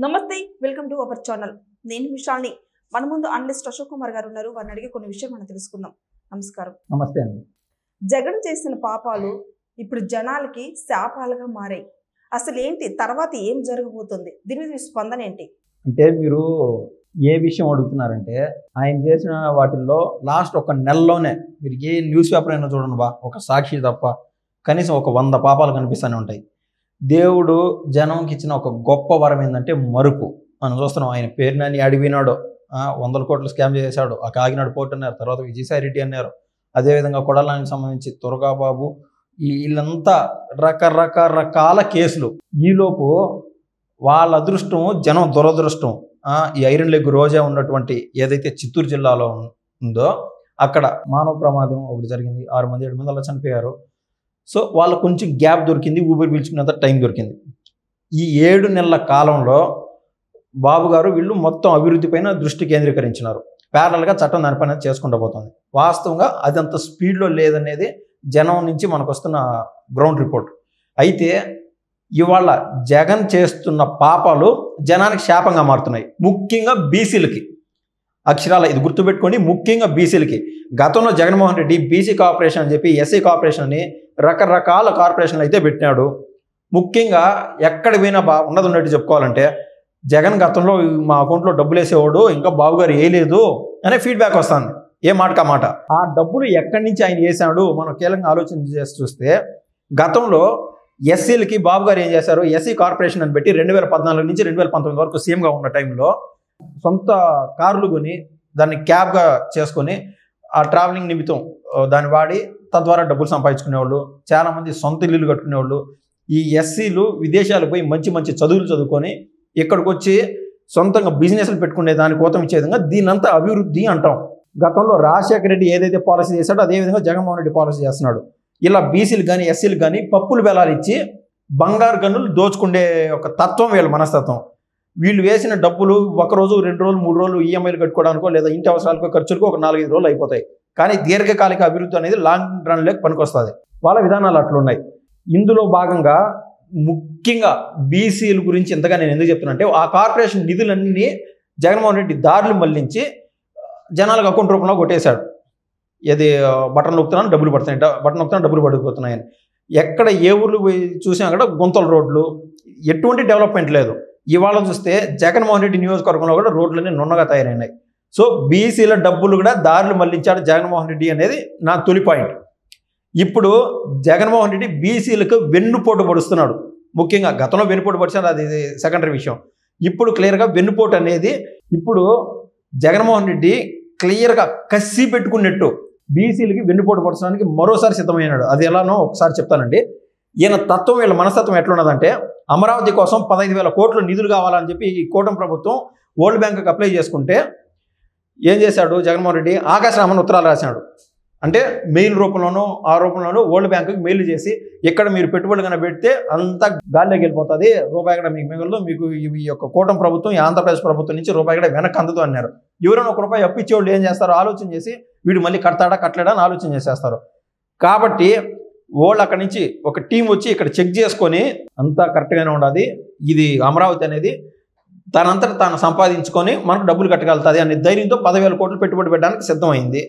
నమస్తే, welcome to our channel. నేను విశాల్ని. మన ముందు అనలిస్ట్ అశోక్ కుమార్ గారు ఉన్నారు. వారిని అడిగే కొన్ని విషయాలు మనం తెలుసుకుందాం. నమస్కారం. నమస్తే అండి. జగన్ చేసిన పాపాలు ఇప్పుడు జనాలకి శాపాలుగా మారాయి. అసలు ఏంటి, తర్వాత ఏం జరగబోతుంది, దీని మీద మీ స్పందన ఏంటి? అంటే మీరు ఏ విషయం అడుగుతున్నారంటే, ఆయన చేసిన వాటిల్లో లాస్ట్ ఒక నెలలోనే మీరు ఏ న్యూస్ పేపర్ అయినా చూడండి బా, ఒక సాక్షి తప్ప కనీసం ఒక 100 పాపాలు కనిపిస్తూనే ఉంటాయి. దేవుడు జనంకి ఇచ్చిన ఒక గొప్ప వరం ఏంటంటే మరుపు. మనం చూస్తున్నాం, ఆయన పేరునని అడిగినాడు, 100 కోట్లు స్కామ్ చేశాడు, ఆ కాకినాడ పోర్ట్ అన్నారు, తర్వాత విజయసాయి రెడ్డి అన్నారు, అదేవిధంగా కొడాలానికి సంబంధించి దుర్గాబాబు, వీళ్ళంతా రకరకాల కేసులు. ఈలోపు వాళ్ళ అదృష్టం, జనం దురదృష్టం. ఈ ఐరన్ లెగ్ రోజా ఉన్నటువంటి ఏదైతే చిత్తూరు జిల్లాలో ఉందో అక్కడ మానవ ప్రమాదం ఒకటి జరిగింది. 6 మంది 7 మంది అలా చనిపోయారు. సో వాళ్ళకు కొంచెం గ్యాప్ దొరికింది, ఊపిరి పీల్చుకునేంత టైం దొరికింది. ఈ 7 నెలల కాలంలో బాబు గారు వీళ్ళు మొత్తం అభివృద్ధి పైన దృష్టి కేంద్రీకరించినారు. ప్యారల్గా చట్టం దాని పైన చేసుకుంటూ పోతుంది. వాస్తవంగా అది అంత స్పీడ్లో లేదనేది జనం నుంచి మనకు వస్తున్న గ్రౌండ్ రిపోర్ట్. అయితే ఇవాళ జగన్ చేస్తున్న పాపాలు జనానికి శాపంగా మారుతున్నాయి, ముఖ్యంగా బీసీలకి. అక్షరాల ఇది గుర్తుపెట్టుకోండి, ముఖ్యంగా బీసీలకి. గతంలో జగన్మోహన్ రెడ్డి బీసీ కార్పొరేషన్ అని చెప్పి ఎస్సీ కార్పొరేషన్ అని రకరకాల కార్పొరేషన్లు అయితే పెట్టినాడు. ముఖ్యంగా ఎక్కడ పోయినా ఉన్నది ఉన్నట్టు చెప్పుకోవాలంటే, జగన్ గతంలో మా అకౌంట్లో డబ్బులు వేసేవాడు, ఇంకా బాబు గారు వేయలేదు అనే ఫీడ్బ్యాక్ వస్తుంది. ఏ మాటకా మాట. ఆ డబ్బులు ఎక్కడి నుంచి ఆయన వేసాడు మనం కీలకంగా ఆలోచన చేసి చూస్తే, గతంలో ఎస్సీలకి బాబు గారు ఏం చేశారు, ఎస్సీ కార్పొరేషన్ అని పెట్టి 2014 నుంచి 2019 వరకు సీఎంగా ఉన్న టైంలో సొంత కార్లు కొని దాన్ని క్యాబ్గా చేసుకొని ఆ ట్రావెలింగ్ నిమిత్తం దాన్ని వాడి తద్వారా డబ్బులు సంపాదించుకునేవాళ్ళు. చాలామంది సొంత ఇల్లులు కట్టుకునేవాళ్ళు. ఈ ఎస్సీలు విదేశాలకు పోయి మంచి మంచి చదువులు చదువుకొని ఇక్కడికి వచ్చి సొంతంగా బిజినెస్లు పెట్టుకునే దాని కోతం ఇచ్చే విధంగా దీన్నంతా అభివృద్ధి అంటాం. గతంలో రాజశేఖర రెడ్డి ఏదైతే పాలసీ చేశాడో అదేవిధంగా జగన్మోహన్ రెడ్డి పాలసీ చేస్తున్నాడు. ఇలా బీసీలు కానీ ఎస్సీలు కానీ పప్పులు బెల్లాలు ఇచ్చి బంగారు గన్నులు దోచుకునే ఒక తత్వం వీళ్ళ మనస్తత్వం. వీళ్ళు వేసిన డబ్బులు 1 రోజు 2 రోజులు 3 రోజులు ఈఎంఐలు కట్టుకోవడానికో లేదా ఇంటి అవసరాలకో ఖర్చులకో ఒక 4-5 రోజులు అయిపోతాయి. కానీ దీర్ఘకాలిక అభివృద్ధి అనేది లాంగ్ రన్లోకి పనికొస్తుంది. వాళ్ళ విధానాలు అట్లున్నాయి. ఇందులో భాగంగా ముఖ్యంగా బీసీల గురించి ఇంతగా నేను ఎందుకు చెప్తున్నా అంటే, ఆ కార్పొరేషన్ నిధులన్నీ జగన్మోహన్ రెడ్డి దారులు మళ్లించి జనాలకు అకౌంట్ రూపంలో కొట్టేశాడు. ఏది బటన్ నొక్కుతున్నాను డబ్బులు పడుతున్నాయి, బటన్ నొక్కుతున్నాను డబ్బులు పడిపోతున్నాయని. ఎక్కడ ఏ ఊర్లు పోయి చూసినా కూడా గుంతల రోడ్లు, ఎటువంటి డెవలప్మెంట్ లేదు. ఇవాళ చూస్తే జగన్మోహన్ రెడ్డి నియోజకవర్గంలో కూడా రోడ్లన్నీ నున్నగా తయారైనాయి. సో బీసీల డబ్బులు కూడా దారులు మళ్లించాడు జగన్మోహన్ రెడ్డి అనేది నా తొలి పాయింట్. ఇప్పుడు జగన్మోహన్ రెడ్డి బీసీలకు వెన్నుపోటు పడుస్తున్నాడు. ముఖ్యంగా గతంలో వెన్నుపోటు పడిచాడు, అది సెకండరీ విషయం. ఇప్పుడు క్లియర్గా వెన్నుపోటు అనేది ఇప్పుడు జగన్మోహన్ రెడ్డి క్లియర్గా కసి పెట్టుకున్నట్టు బీసీలకి వెన్నుపోటు పడడానికి మరోసారి సిద్ధమైనాడు. అది ఎలానో ఒకసారి చెప్తానండి. ఈయన తత్వం, వీళ్ళ మనస్తత్వం ఎట్లున్నదంటే, అమరావతి కోసం 15,000 కోట్లు నిధులు కావాలని చెప్పి ఈ కూటమి ప్రభుత్వం వరల్డ్ బ్యాంక్కి అప్లై చేసుకుంటే ఏం చేశాడు జగన్మోహన్ రెడ్డి, ఆకాశరామన్ ఉత్తరాలు రాశాడు. అంటే మెయిల్ రూపంలోనూ ఆ రూపంలోనూ వరల్డ్ బ్యాంకుకి మెయిల్ చేసి, ఇక్కడ మీరు పెట్టుబడి కన్నా పెడితే అంతా గాల్లోకి వెళ్ళిపోతుంది, రూపాయి కూడా మీకు మిగలదు, మీకు ఈ యొక్క కూటమి ప్రభుత్వం, ఈ ఆంధ్రప్రదేశ్ ప్రభుత్వం నుంచి రూపాయి కూడా వెనక్కి అందదు అన్నారు. ఎవరైనా 1 రూపాయి అప్పు ఇచ్చేవాళ్ళు ఏం చేస్తారో ఆలోచన చేసి, వీడు మళ్ళీ కడతాడా కట్టలేడా అని ఆలోచన చేసేస్తారు. కాబట్టి వాళ్ళు అక్కడి నుంచి ఒక టీం వచ్చి ఇక్కడ చెక్ చేసుకొని అంతా కరెక్ట్గానే ఉండాలి, ఇది అమరావతి అనేది తనంతటా తాను సంపాదించుకొని మనకు డబ్బులు కట్టగలుగుతుంది అనే ధైర్యంతో 10,000 కోట్లు పెట్టుబడి పెట్టడానికి సిద్ధమైంది.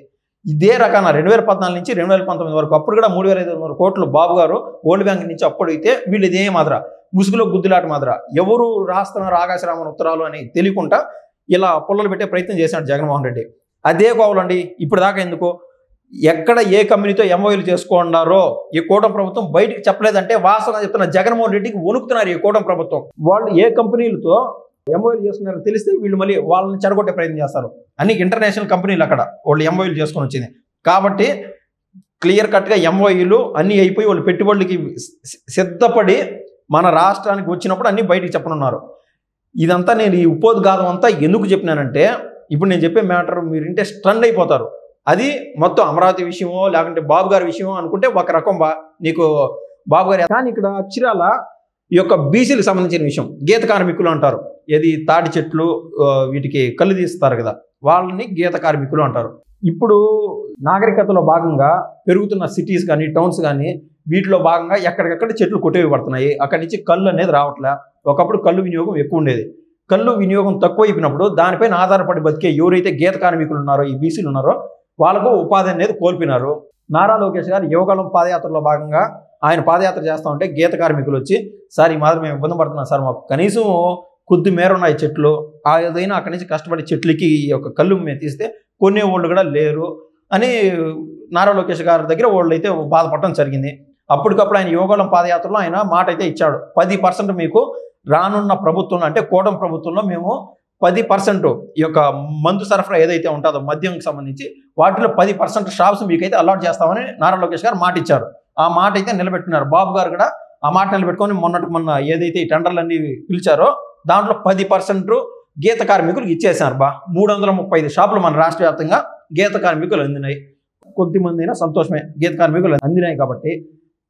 ఇదే రకాన 2014 నుంచి 2019 వరకు అప్పుడు కూడా 3,500 కోట్లు బాబు గారు వరల్డ్ బ్యాంక్ నుంచి అప్పుడు అయితే, వీళ్ళు ఇదే మాదిర ముసుగులో గుద్దులాట మాదిర ఎవరు రాస్తున్నారు ఆకాశరామన్ ఉత్తరాలు అని తెలియకుండా ఇలా పుల్లలు పెట్టే ప్రయత్నం చేశాడు జగన్మోహన్ రెడ్డి. అదే కోవాలండి ఇప్పుడు దాకా. ఎందుకు ఎక్కడ ఏ కంపెనీతో ఎంఓయూలు చేసుకున్నారో ఈ కూటమి ప్రభుత్వం బయటికి చెప్పలేదంటే, వాస్తవంగా చెప్తున్న జగన్మోహన్ రెడ్డికి వణుకుతున్నారు ఈ కూటమి ప్రభుత్వం. వాళ్ళు ఏ కంపెనీలతో ఎంఓయూలు చేసుకున్నారో తెలిస్తే వీళ్ళు మళ్ళీ వాళ్ళని చెడగొట్టే ప్రయత్నం చేస్తారు. అన్ని ఇంటర్నేషనల్ కంపెనీలు అక్కడ వాళ్ళు ఎంఓయూలు చేసుకొని వచ్చింది కాబట్టి క్లియర్ కట్గా ఎంఓయూలు అన్నీ అయిపోయి వాళ్ళు పెట్టుబడులకి సిద్ధపడి మన రాష్ట్రానికి వచ్చినప్పుడు అన్నీ బయటికి చెప్పనున్నారు. ఇదంతా నేను ఈ ఉపోద్ఘాతం అంతా ఎందుకు చెప్పినానంటే, ఇప్పుడు నేను చెప్పే మ్యాటర్ మీరు వింటే స్టన్ అయిపోతారు. అది మొత్తం అమరావతి విషయమో లేకుంటే బాబు గారి విషయమో అనుకుంటే ఒక రకం నీకు బాబు గారి. కానీ ఇక్కడ అక్షరాల ఈ యొక్క బీసీలకు సంబంధించిన విషయం, గీత కార్మికులు అంటారు. ఏది తాటి చెట్లు వీటికి కళ్ళు తీస్తారు కదా, వాళ్ళని గీత కార్మికులు అంటారు. ఇప్పుడు నాగరికతలో భాగంగా పెరుగుతున్న సిటీస్ కానీ టౌన్స్ కానీ వీటిలో భాగంగా ఎక్కడికక్కడ చెట్లు కొట్టేవి పడుతున్నాయి. అక్కడి నుంచి కళ్ళు అనేది రావట్లే. ఒకప్పుడు కళ్ళు వినియోగం ఎక్కువ ఉండేది. కళ్ళు వినియోగం తక్కువైపోయినప్పుడు దానిపైన ఆధారపడి బతికే ఎవరైతే గీత కార్మికులు ఉన్నారో, ఈ బీసీలు ఉన్నారో వాళ్ళకు ఉపాధి అనేది కోల్పోయినారు. నారా లోకేష్ గారు యువగలం పాదయాత్రలో భాగంగా ఆయన పాదయాత్ర చేస్తూ ఉంటే గీత కార్మికులు వచ్చి, సార్ ఈ మాత్రం మేము ఇబ్బంది పడుతున్నాం సార్, మాకు కనీసం కొద్ది మేర ఉన్నాయి చెట్లు, ఏదైనా అక్కడి నుంచి కష్టపడి చెట్లకి ఈ యొక్క కళ్ళు మేము తీస్తే కొనే వాళ్ళు కూడా లేరు అని నారా లోకేష్ గారి దగ్గర వాళ్ళు అయితే బాధపడటం జరిగింది. అప్పటికప్పుడు ఆయన యువగలం పాదయాత్రలో ఆయన మాట అయితే ఇచ్చాడు, 10% మీకు రానున్న ప్రభుత్వంలో అంటే కూటమి ప్రభుత్వంలో మేము 10% ఈ యొక్క మందు సరఫరా ఏదైతే ఉంటుందో మద్యంకి సంబంధించి వాటిలో 10% షాప్స్ మీకైతే అలాట్ చేస్తామని నారా లోకేష్ గారు మాట ఇచ్చారు. ఆ మాట అయితే నిలబెట్టుకున్నారు. బాబు గారు కూడా ఆ మాట నిలబెట్టుకొని మొన్న ఏదైతే ఈ టెండర్లన్నీ పిలిచారో దాంట్లో 10% గీత కార్మికులకు ఇచ్చేసారు. 335 షాపులు మన రాష్ట్ర వ్యాప్తంగా గీత కార్మికులు అందినాయి. కొద్దిమంది అయినా సంతోషమే, గీత కార్మికులు అందినాయి కాబట్టి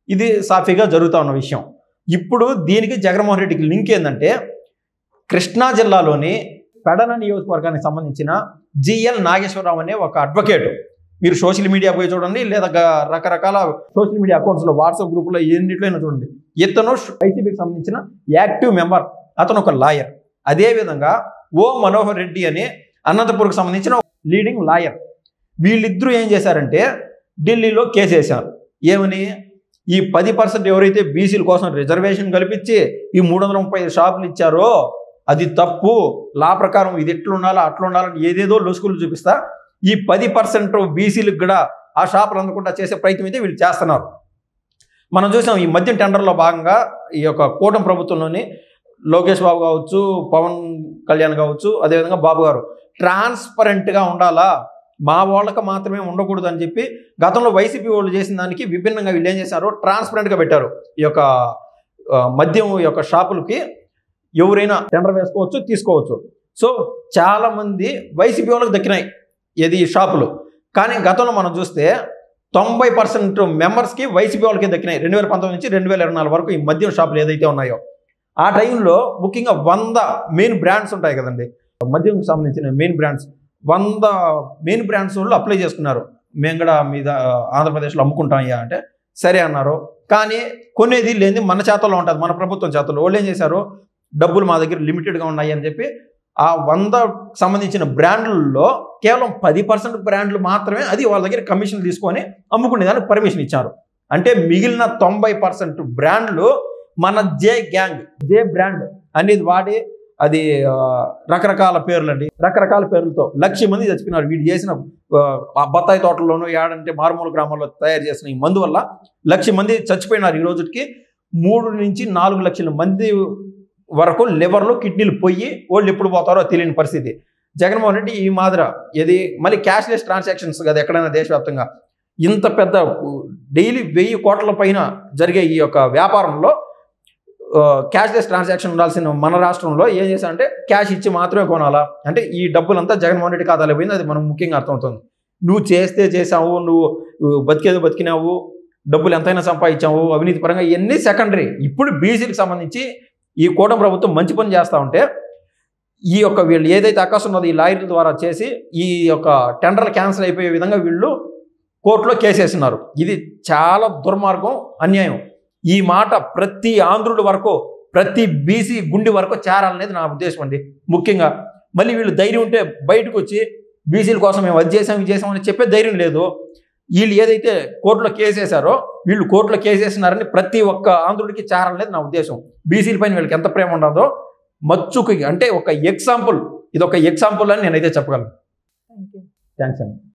ఇది సాఫీగా జరుగుతూ ఉన్న విషయం. ఇప్పుడు దీనికి జగన్మోహన్ రెడ్డికి లింక్ ఏంటంటే, కృష్ణా జిల్లాలోని పెడన నియోజకవర్గానికి సంబంధించిన జిఎల్ నాగేశ్వరరావు అనే ఒక అడ్వకేట్, మీరు సోషల్ మీడియా పోయి చూడండి లేదా రకరకాల సోషల్ మీడియా అకౌంట్స్లో వాట్సాప్ గ్రూపులో ఎన్నిట్లయినా చూడండి, ఇతను వైసీపీకి సంబంధించిన యాక్టివ్ మెంబర్, అతను ఒక లాయర్. అదేవిధంగా ఓ మనోహర్ రెడ్డి అనే అనంతపూర్కి సంబంధించిన లీడింగ్ లాయర్. వీళ్ళిద్దరూ ఏం చేశారంటే ఢిల్లీలో కేసు వేశారు. ఏమని, ఈ 10% ఎవరైతే బీసీల కోసం రిజర్వేషన్ కల్పించి ఈ 335 షాపులు ఇచ్చారో అది తప్పు, లా ప్రకారం ఇది ఎట్లుండాలా అట్లా ఉండాలని ఏదేదో లొసుకులు చూపిస్తా ఈ 10% బీసీలకు కూడా ఆ షాపులు అందకుండా చేసే ప్రయత్నం అయితే వీళ్ళు చేస్తున్నారు. మనం చూసాం ఈ మద్యం టెండర్లో భాగంగా ఈ యొక్క కూటమి ప్రభుత్వంలోని లోకేష్ బాబు కావచ్చు, పవన్ కళ్యాణ్ కావచ్చు, అదేవిధంగా బాబు గారు ట్రాన్స్పరెంట్గా ఉండాలా, మా వాళ్ళకి మాత్రమే ఉండకూడదు అని చెప్పి గతంలో వైసీపీ వాళ్ళు చేసిన దానికి విభిన్నంగా వీళ్ళు ఏం చేశారు, ట్రాన్స్పరెంట్గా పెట్టారు. ఈ యొక్క మద్యం యొక్క షాపులకి ఎవరైనా టెండర్ వేసుకోవచ్చు, తీసుకోవచ్చు. సో చాలామంది వైసీపీ వాళ్ళకి దక్కినాయి ఏది షాపులు. కానీ గతంలో మనం చూస్తే 90% మెంబర్స్కి వైసీపీ వాళ్ళకి దక్కినాయి. 2019 నుంచి 2024 వరకు ఈ మద్యం షాపులు ఏదైతే ఉన్నాయో ఆ టైంలో ముఖ్యంగా 100 మెయిన్ బ్రాండ్స్ ఉంటాయి కదండి, మద్యంకి సంబంధించిన మెయిన్ బ్రాండ్స్ 100 మెయిన్ బ్రాండ్స్ వాళ్ళు అప్లై చేసుకున్నారు. మేము కూడా మీద ఆంధ్రప్రదేశ్లో అమ్ముకుంటామయ్యా అంటే సరే అన్నారు. కానీ కొనేది లేనిది మన చేతల్లో ఉంటుంది, మన ప్రభుత్వం చేతల్లో. వాళ్ళు ఏం చేశారు, డబ్బులు మా దగ్గర లిమిటెడ్గా ఉన్నాయి అని చెప్పి ఆ 100 సంబంధించిన బ్రాండ్లలో కేవలం 10% బ్రాండ్లు మాత్రమే అది వాళ్ళ దగ్గర కమిషన్ తీసుకొని అమ్ముకునేదానికి పర్మిషన్ ఇచ్చారు. అంటే మిగిలిన 90% బ్రాండ్లు మన జే గ్యాంగ్, జే బ్రాండ్ అనేది వాడి అది రకరకాల పేర్లు అండి, రకరకాల పేర్లతో 1,00,000 మంది చచ్చిపోయినారు. వీడు చేసిన బత్తాయి తోటల్లోనూ ఏడంటే మారుమూల గ్రామాల్లో తయారు చేసిన ఈ మందు వల్ల 1,00,000 మంది చచ్చిపోయినారు. ఈ రోజుకి 3 నుంచి 4 లక్షల మంది వరకు లివర్లో కిడ్నీలు పోయి వాళ్ళు ఎప్పుడు పోతారో తెలియని పరిస్థితి. జగన్మోహన్ రెడ్డి ఈ మాదిర ఏది మళ్ళీ క్యాష్లెస్ ట్రాన్సాక్షన్స్ కదా ఎక్కడైనా దేశవ్యాప్తంగా ఇంత పెద్ద డైలీ 1000 కోట్ల పైన జరిగే ఈ యొక్క వ్యాపారంలో క్యాష్లెస్ ట్రాన్సాక్షన్ ఉండాల్సిన మన రాష్ట్రంలో ఏం చేశారంటే క్యాష్ ఇచ్చి మాత్రమే కొనాలా. అంటే ఈ డబ్బులంతా జగన్మోహన్ రెడ్డి ఖాతాలో పోయింది. అది మనం ముఖ్యంగా అర్థమవుతుంది. నువ్వు చేసావు, నువ్వు బతికేదో బతికినావు, డబ్బులు ఎంతైనా సంపాదించావు, అవినీతి పరంగా ఇవన్నీ సెకండరీ. ఇప్పుడు బీసీలకు సంబంధించి ఈ కూటమి ప్రభుత్వం మంచి పని చేస్తూ ఉంటే ఈ యొక్క వీళ్ళు ఏదైతే అవకాశం ఉన్నదో ఈ లాయర్ల ద్వారా చేసి ఈ యొక్క టెండర్లు క్యాన్సిల్ అయిపోయే విధంగా వీళ్ళు కోర్టులో కేసేస్తున్నారు. ఇది చాలా దుర్మార్గం, అన్యాయం. ఈ మాట ప్రతి ఆంధ్రుడి వరకు, ప్రతి బీసీ గుండి వరకు చేరాలనేది నా ఉద్దేశం అండి. ముఖ్యంగా మళ్ళీ వీళ్ళు ధైర్యం ఉంటే బయటకు వచ్చి బీసీల కోసం మేము అది చేసాం ఇది చేసామని చెప్పే ధైర్యం లేదు. వీళ్ళు ఏదైతే కోర్టులో కేసేసారో వీళ్ళు కోర్టులో కేసేసినారని ప్రతి ఒక్క ఆంధ్రుడికి చేరాలనేది నా ఉద్దేశం. బీసీల పైన వీళ్ళకి ఎంత ప్రేమ ఉండదో మచ్చుకి అంటే ఒక ఎగ్జాంపుల్, ఇది ఒక ఎగ్జాంపుల్ అని నేనైతే చెప్పగలను. Thank you. థ్యాంక్స్ అండి.